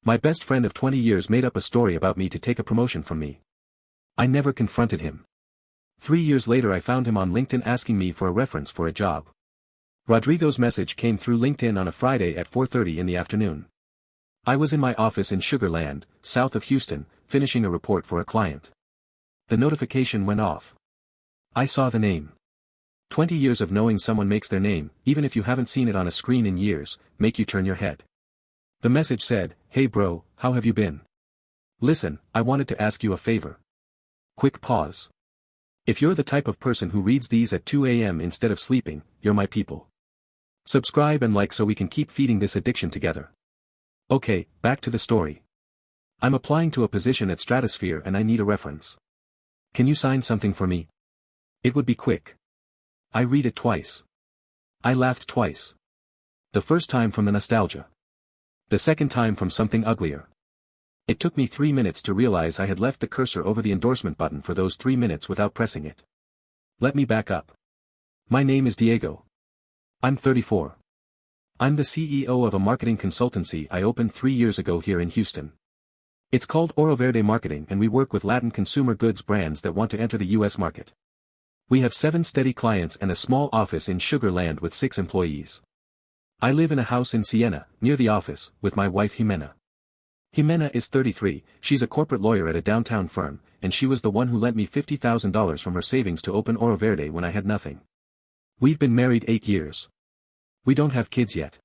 My best friend of 20 years made up a story about me to take a promotion from me. I never confronted him. 3 years later I found him on LinkedIn asking me for a reference for a job. Rodrigo's message came through LinkedIn on a Friday at 4:30 in the afternoon. I was in my office in Sugar Land, south of Houston, finishing a report for a client. The notification went off. I saw the name. 20 years of knowing someone makes their name, even if you haven't seen it on a screen in years, make you turn your head. The message said, "Hey bro, how have you been? Listen, I wanted to ask you a favor." Quick pause. If you're the type of person who reads these at 2 a.m. instead of sleeping, you're my people. Subscribe and like so we can keep feeding this addiction together. Okay, back to the story. I'm applying to a position at Stratosphere and I need a reference. Can you sign something for me? It would be quick. I read it twice. I laughed twice. The first time from the nostalgia. The second time from something uglier. It took me 3 minutes to realize I had left the cursor over the endorsement button for those 3 minutes without pressing it. Let me back up. My name is Diego. I'm 34. I'm the CEO of a marketing consultancy I opened 3 years ago here in Houston. It's called OroVerde Marketing and we work with Latin consumer goods brands that want to enter the US market. We have 7 steady clients and a small office in Sugar Land with 6 employees. I live in a house in Siena, near the office, with my wife Jimena. Jimena is 33, she's a corporate lawyer at a downtown firm, and she was the one who lent me $50,000 from her savings to open OroVerde when I had nothing. We've been married 8 years. We don't have kids yet.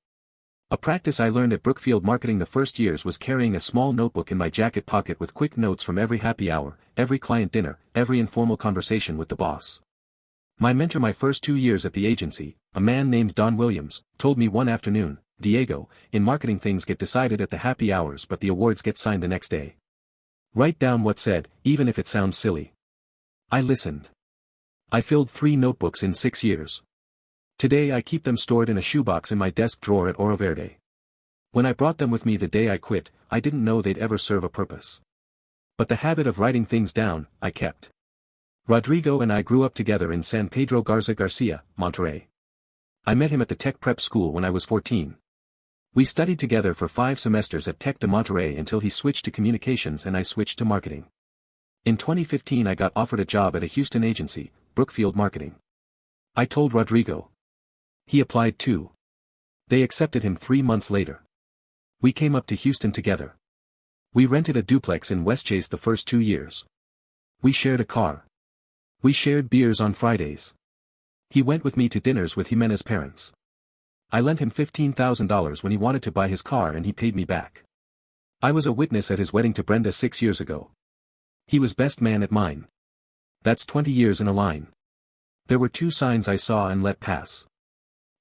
A practice I learned at Brookfield marketing the first years was carrying a small notebook in my jacket pocket with quick notes from every happy hour, every client dinner, every informal conversation with the boss. My mentor my first 2 years at the agency, a man named Don Williams, told me one afternoon, "Diego, in marketing things get decided at the happy hours but the awards get signed the next day. Write down what's said, even if it sounds silly." I listened. I filled 3 notebooks in 6 years. Today I keep them stored in a shoebox in my desk drawer at OroVerde. When I brought them with me the day I quit, I didn't know they'd ever serve a purpose. But the habit of writing things down, I kept. Rodrigo and I grew up together in San Pedro Garza, Monterrey. I met him at the tech prep school when I was 14. We studied together for 5 semesters at Tec de Monterrey until he switched to communications and I switched to marketing. In 2015 I got offered a job at a Houston agency, Brookfield Marketing. I told Rodrigo. He applied too. They accepted him 3 months later. We came up to Houston together. We rented a duplex in Westchase the first 2 years. We shared a car. We shared beers on Fridays. He went with me to dinners with Jimena's parents. I lent him $15,000 when he wanted to buy his car and he paid me back. I was a witness at his wedding to Brenda 6 years ago. He was best man at mine. That's 20 years in a line. There were 2 signs I saw and let pass.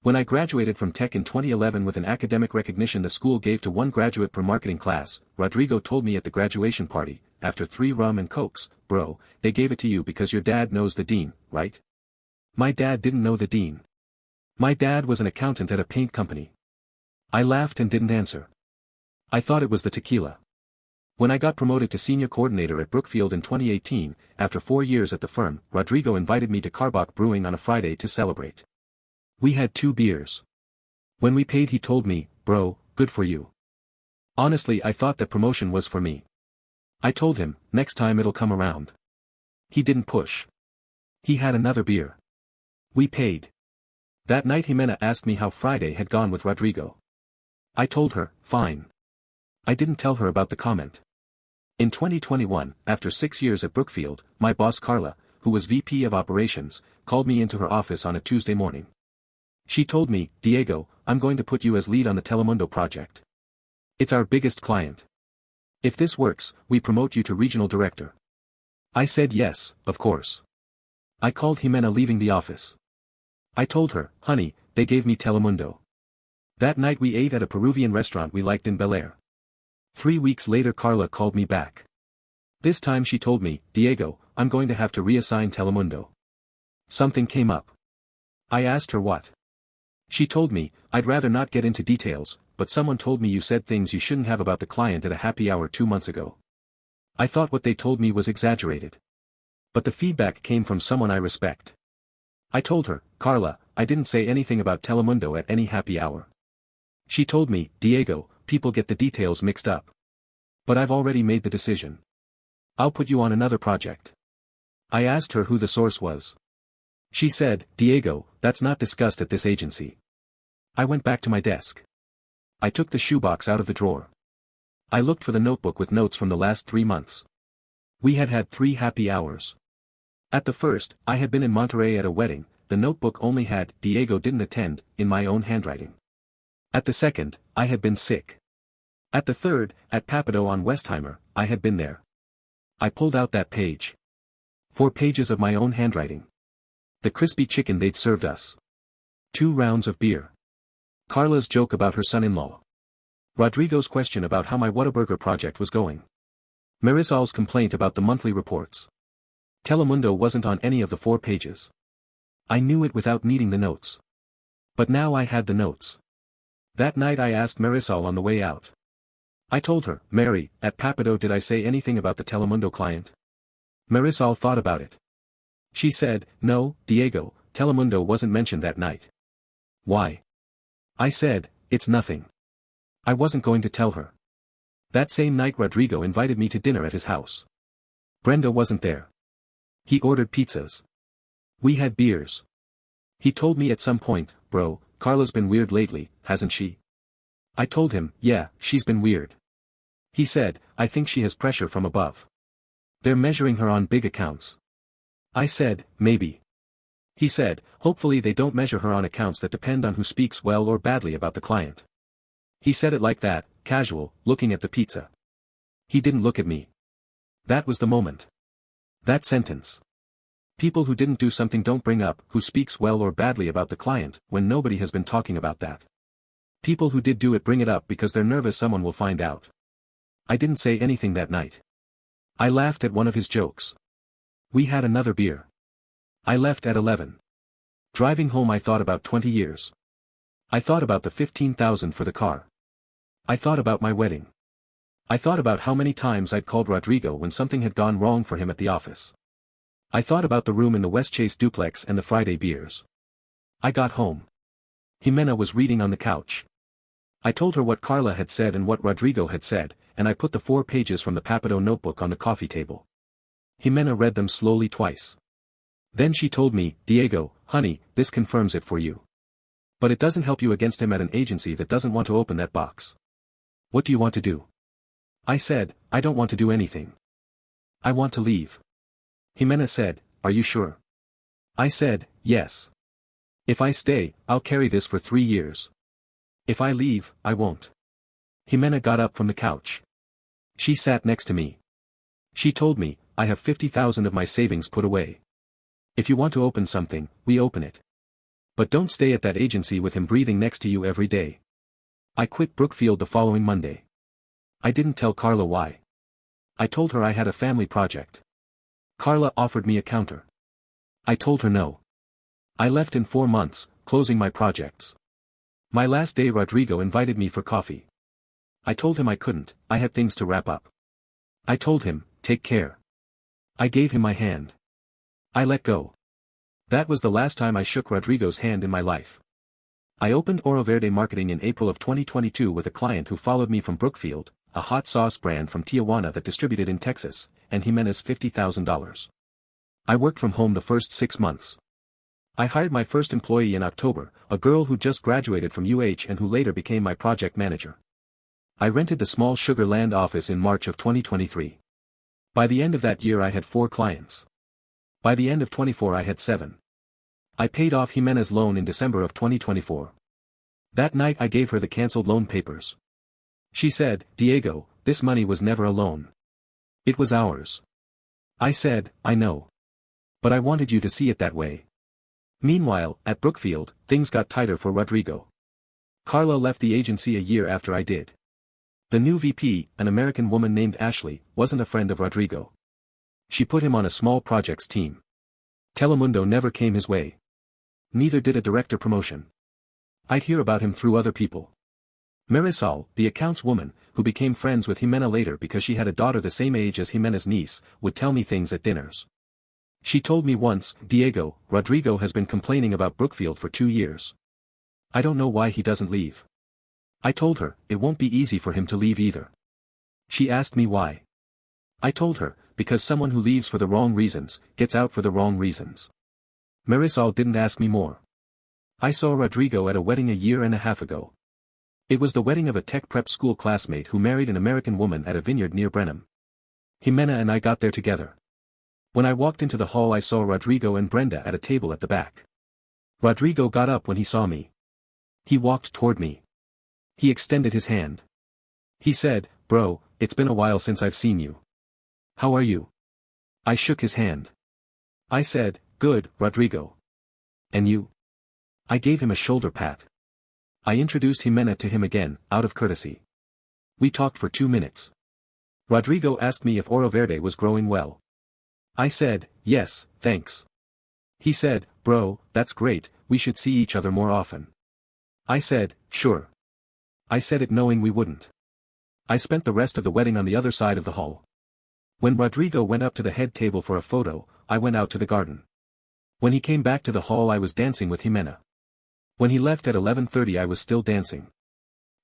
When I graduated from Tech in 2011 with an academic recognition the school gave to 1 graduate per marketing class, Rodrigo told me at the graduation party, after 3 rum and cokes, "Bro, they gave it to you because your dad knows the dean, right?" My dad didn't know the dean. My dad was an accountant at a paint company. I laughed and didn't answer. I thought it was the tequila. When I got promoted to senior coordinator at Brookfield in 2018, after 4 years at the firm, Rodrigo invited me to Carbach Brewing on a Friday to celebrate. We had 2 beers. When we paid he told me, "Bro, good for you." Honestly I thought that promotion was for me. I told him, "Next time it'll come around." He didn't push. He had another beer. We paid. That night Jimena asked me how Friday had gone with Rodrigo. I told her, "Fine." I didn't tell her about the comment. In 2021, after 6 years at Brookfield, my boss Carla, who was VP of Operations, called me into her office on a Tuesday morning. She told me, "Diego, I'm going to put you as lead on the Telemundo project. It's our biggest client. If this works, we promote you to regional director." I said yes, of course. I called Jimena leaving the office. I told her, "Honey, they gave me Telemundo." That night we ate at a Peruvian restaurant we liked in Bel Air. 3 weeks later Carla called me back. This time she told me, "Diego, I'm going to have to reassign Telemundo. Something came up." I asked her what. She told me, "I'd rather not get into details, but someone told me you said things you shouldn't have about the client at a happy hour 2 months ago." I thought what they told me was exaggerated. But the feedback came from someone I respect. I told her, "Carla, I didn't say anything about Telemundo at any happy hour." She told me, "Diego, people get the details mixed up. But I've already made the decision. I'll put you on another project. I asked her who the source was. She said, Diego, that's not discussed at this agency. I went back to my desk. I took the shoebox out of the drawer. I looked for the notebook with notes from the last 3 months. We had had 3 happy hours. At the first, I had been in Monterey at a wedding. The notebook only had, Diego didn't attend, in my own handwriting. At the second, I had been sick. At the third, at Pappadeaux on Westheimer, I had been there. I pulled out that page. 4 pages of my own handwriting. The crispy chicken they'd served us. 2 rounds of beer. Carla's joke about her son-in-law. Rodrigo's question about how my Whataburger project was going. Marisol's complaint about the monthly reports. Telemundo wasn't on any of the 4 pages. I knew it without needing the notes. But now I had the notes. That night I asked Marisol on the way out. I told her, Mary, at Pappadeaux did I say anything about the Telemundo client? Marisol thought about it. She said, no, Diego, Telemundo wasn't mentioned that night. Why? I said, it's nothing. I wasn't going to tell her. That same night Rodrigo invited me to dinner at his house. Brenda wasn't there. He ordered pizzas. We had beers. He told me at some point, bro, Carla's been weird lately, hasn't she? I told him, yeah, she's been weird. He said, I think she has pressure from above. They're measuring her on big accounts. I said, maybe. He said, hopefully they don't measure her on accounts that depend on who speaks well or badly about the client. He said it like that, casual, looking at the pizza. He didn't look at me. That was the moment. That sentence. People who didn't do something don't bring up who speaks well or badly about the client, when nobody has been talking about that. People who did do it bring it up because they're nervous someone will find out. I didn't say anything that night. I laughed at one of his jokes. We had another beer. I left at 11. Driving home I thought about 20 years. I thought about the $15,000 for the car. I thought about my wedding. I thought about how many times I'd called Rodrigo when something had gone wrong for him at the office. I thought about the room in the Westchase duplex and the Friday beers. I got home. Jimena was reading on the couch. I told her what Carla had said and what Rodrigo had said, and I put the 4 pages from the Pappadeaux notebook on the coffee table. Jimena read them slowly twice. Then she told me, Diego, honey, this confirms it for you. But it doesn't help you against him at an agency that doesn't want to open that box. What do you want to do? I said, I don't want to do anything. I want to leave. Jimena said, are you sure? I said, yes. If I stay, I'll carry this for 3 years. If I leave, I won't. Jimena got up from the couch. She sat next to me. She told me, I have 50,000 of my savings put away. If you want to open something, we open it. But don't stay at that agency with him breathing next to you every day. I quit Brookfield the following Monday. I didn't tell Carla why. I told her I had a family project. Carla offered me a counter. I told her no. I left in 4 months, closing my projects. My last day Rodrigo invited me for coffee. I told him I couldn't, I had things to wrap up. I told him, take care. I gave him my hand. I let go. That was the last time I shook Rodrigo's hand in my life. I opened OroVerde marketing in April of 2022 with a client who followed me from Brookfield, a hot sauce brand from Tijuana that distributed in Texas, and Jimena's $50,000. I worked from home the first 6 months. I hired my first employee in October, a girl who just graduated from UH and who later became my project manager. I rented the small Sugar Land office in March of 2023. By the end of that year I had 4 clients. By the end of 24 I had 7. I paid off Jimena's loan in December of 2024. That night I gave her the cancelled loan papers. She said, Diego, this money was never a loan. It was ours. I said, I know. But I wanted you to see it that way. Meanwhile, at Brookfield, things got tighter for Rodrigo. Carla left the agency a year after I did. The new VP, an American woman named Ashley, wasn't a friend of Rodrigo. She put him on a small projects team. Telemundo never came his way. Neither did a director promotion. I'd hear about him through other people. Marisol, the accounts woman, who became friends with Jimena later because she had a daughter the same age as Jimena's niece, would tell me things at dinners. She told me once, Diego, Rodrigo has been complaining about Brookfield for 2 years. I don't know why he doesn't leave. I told her, it won't be easy for him to leave either. She asked me why. I told her, because someone who leaves for the wrong reasons, gets out for the wrong reasons. Marisol didn't ask me more. I saw Rodrigo at a wedding a year and a half ago. It was the wedding of a tech prep school classmate who married an American woman at a vineyard near Brenham. Jimena and I got there together. When I walked into the hall I saw Rodrigo and Brenda at a table at the back. Rodrigo got up when he saw me. He walked toward me. He extended his hand. He said, "Bro, it's been a while since I've seen you. How are you?" I shook his hand. I said, "Good, Rodrigo. And you?" I gave him a shoulder pat. I introduced Jimena to him again, out of courtesy. We talked for 2 minutes. Rodrigo asked me if OroVerde was growing well. I said, "Yes, thanks." He said, "Bro, that's great, we should see each other more often." I said, "Sure." I said it knowing we wouldn't. I spent the rest of the wedding on the other side of the hall. When Rodrigo went up to the head table for a photo, I went out to the garden. When he came back to the hall I was dancing with Jimena. When he left at 11:30 I was still dancing.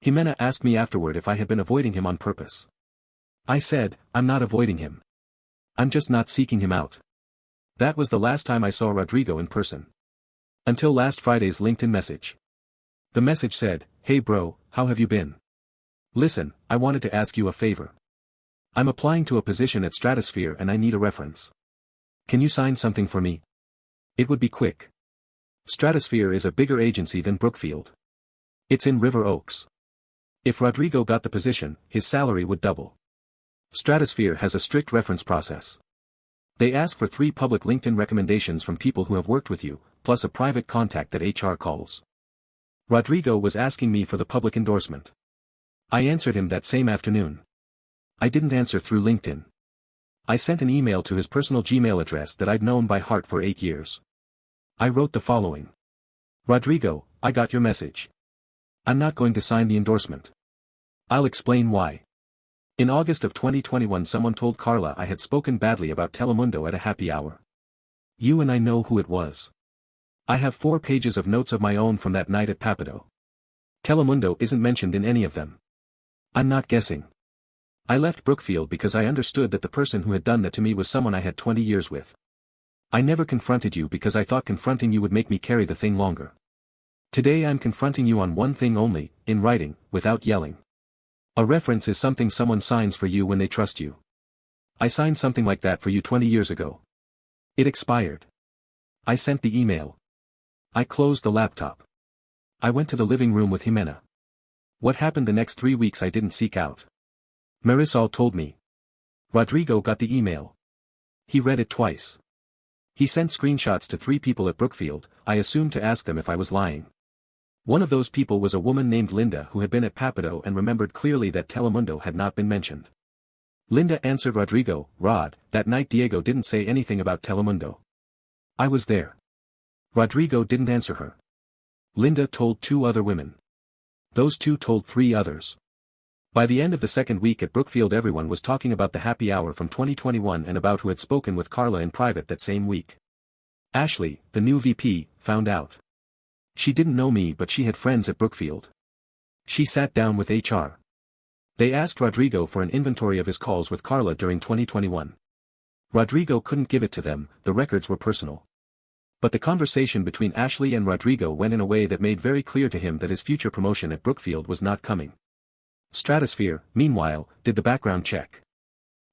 Jimena asked me afterward if I had been avoiding him on purpose. I said, "I'm not avoiding him. I'm just not seeking him out." That was the last time I saw Rodrigo in person. Until last Friday's LinkedIn message. The message said, "Hey bro, how have you been? Listen, I wanted to ask you a favor. I'm applying to a position at Stratosphere and I need a reference. Can you sign something for me? It would be quick. Stratosphere is a bigger agency than Brookfield. It's in River Oaks. If Rodrigo got the position, his salary would double. Stratosphere has a strict reference process. They ask for 3 public LinkedIn recommendations from people who have worked with you, plus a private contact that HR calls. Rodrigo was asking me for the public endorsement. I answered him that same afternoon. I didn't answer through LinkedIn. I sent an email to his personal Gmail address that I'd known by heart for 8 years. I wrote the following. "Rodrigo, I got your message. I'm not going to sign the endorsement. I'll explain why. In August of 2021 someone told Carla I had spoken badly about Telemundo at a happy hour. You and I know who it was. I have 4 pages of notes of my own from that night at Pappadeaux. Telemundo isn't mentioned in any of them. I'm not guessing. I left Brookfield because I understood that the person who had done that to me was someone I had 20 years with. I never confronted you because I thought confronting you would make me carry the thing longer. Today I'm confronting you on one thing only, in writing, without yelling. A reference is something someone signs for you when they trust you. I signed something like that for you 20 years ago. It expired. I sent the email. I closed the laptop. I went to the living room with Jimena. What happened the next 3 weeks I didn't seek out. Marisol told me. Rodrigo got the email. He read it twice. He sent screenshots to 3 people at Brookfield, I assumed to ask them if I was lying. One of those people was a woman named Linda who had been at Pappadeaux and remembered clearly that Telemundo had not been mentioned. Linda answered Rodrigo, "Rod, that night Diego didn't say anything about Telemundo. I was there." Rodrigo didn't answer her. Linda told 2 other women. Those 2 told 3 others. By the end of the second week at Brookfield everyone was talking about the happy hour from 2021 and about who had spoken with Carla in private that same week. Ashley, the new VP, found out. She didn't know me but she had friends at Brookfield. She sat down with HR. They asked Rodrigo for an inventory of his calls with Carla during 2021. Rodrigo couldn't give it to them, the records were personal. But the conversation between Ashley and Rodrigo went in a way that made very clear to him that his future promotion at Brookfield was not coming. Stratosphere, meanwhile, did the background check.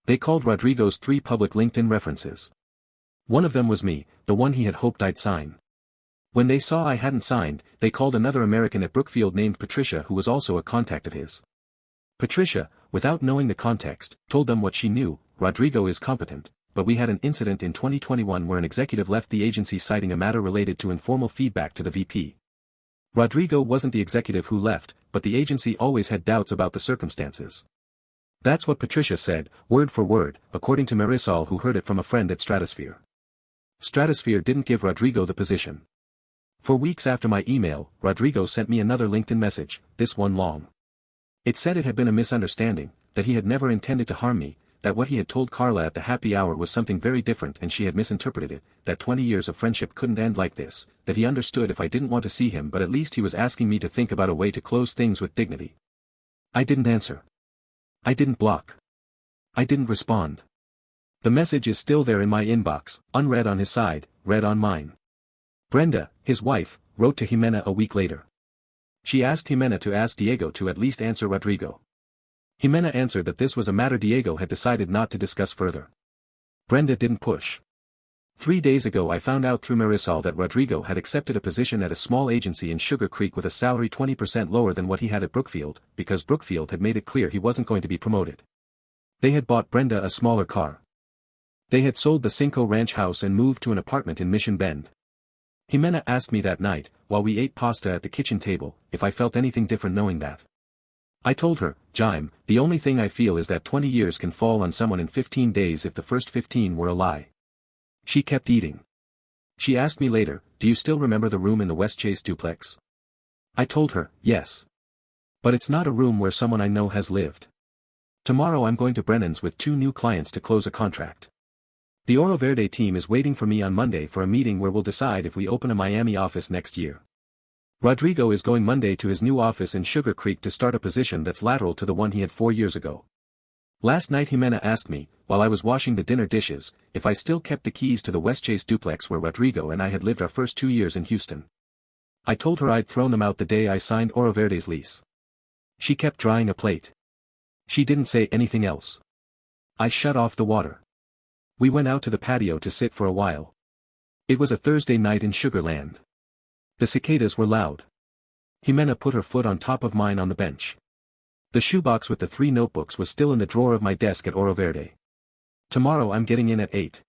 They called Rodrigo's 3 public LinkedIn references. One of them was me, the one he had hoped I'd sign. When they saw I hadn't signed, they called another American at Brookfield named Patricia who was also a contact of his. Patricia, without knowing the context, told them what she knew, Rodrigo is competent, but we had an incident in 2021 where an executive left the agency citing a matter related to informal feedback to the VP. Rodrigo wasn't the executive who left, but the agency always had doubts about the circumstances. That's what Patricia said, word for word, according to Marisol who heard it from a friend at Stratosphere. Stratosphere didn't give Rodrigo the position. For weeks after my email, Rodrigo sent me another LinkedIn message, this one long. It said it had been a misunderstanding, that he had never intended to harm me, that what he had told Carla at the happy hour was something very different and she had misinterpreted it, that 20 years of friendship couldn't end like this, that he understood if I didn't want to see him but at least he was asking me to think about a way to close things with dignity. I didn't answer. I didn't block. I didn't respond. The message is still there in my inbox, unread on his side, read on mine. Brenda, his wife, wrote to Jimena a week later. She asked Jimena to ask Diego to at least answer Rodrigo. Jimena answered that this was a matter Diego had decided not to discuss further. Brenda didn't push. 3 days ago I found out through Marisol that Rodrigo had accepted a position at a small agency in Sugar Creek with a salary 20% lower than what he had at Brookfield, because Brookfield had made it clear he wasn't going to be promoted. They had bought Brenda a smaller car. They had sold the Cinco Ranch house and moved to an apartment in Mission Bend. Jimena asked me that night, while we ate pasta at the kitchen table, if I felt anything different knowing that. I told her, Jime, the only thing I feel is that 20 years can fall on someone in 15 days if the first 15 were a lie. She kept eating. She asked me later, do you still remember the room in the West Chase duplex? I told her, yes. But it's not a room where someone I know has lived. Tomorrow I'm going to Brennan's with 2 new clients to close a contract. The OroVerde team is waiting for me on Monday for a meeting where we'll decide if we open a Miami office next year. Rodrigo is going Monday to his new office in Sugar Creek to start a position that's lateral to the one he had 4 years ago. Last night Jimena asked me, while I was washing the dinner dishes, if I still kept the keys to the West Chase duplex where Rodrigo and I had lived our first 2 years in Houston. I told her I'd thrown them out the day I signed OroVerde's lease. She kept drying a plate. She didn't say anything else. I shut off the water. We went out to the patio to sit for a while. It was a Thursday night in Sugarland. The cicadas were loud. Jimena put her foot on top of mine on the bench. The shoebox with the 3 notebooks was still in the drawer of my desk at OroVerde. Tomorrow I'm getting in at 8.